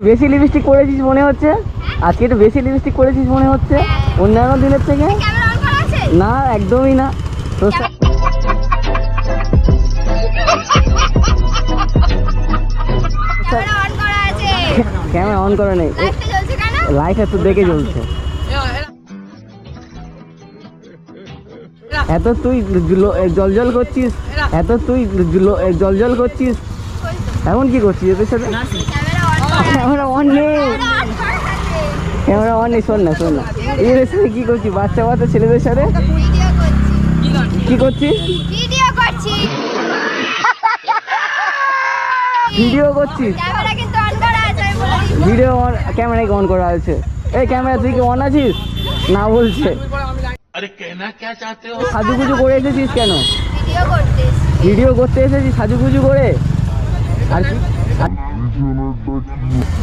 বেশি লিপস্টিক করেছিস মনে হচ্ছে, আজকে একটু বেশি লিপস্টিক করেছিস মনে হচ্ছে অন্যান্য দিনের থেকে। না একদমই না। তো ক্যামেরা অন করা নেই, লাইট এত দেখে জ্বলছে। এত তুই জল জল করছিস, এত তুই জল জল করছিস, এখন কি করছিস এদের সাথে? ক্যামেরা অন নেই, ক্যামেরা অন নেই। শোন না শোন না, এদের সাথে কি করছিস? বাচ্চা বাচ্চা ছেলেদের সাথে কি করছিস? ভিডিও করছিস? ভিডিও অন, ক্যামেরা কি অন করা আছে? এই ক্যামেরা তুই কি অন আছিস? না বলছে। সাজুগুজু করে এসেছিস কেন? ভিডিও করতে এসেছিস সাজুগুজু করে? আর কি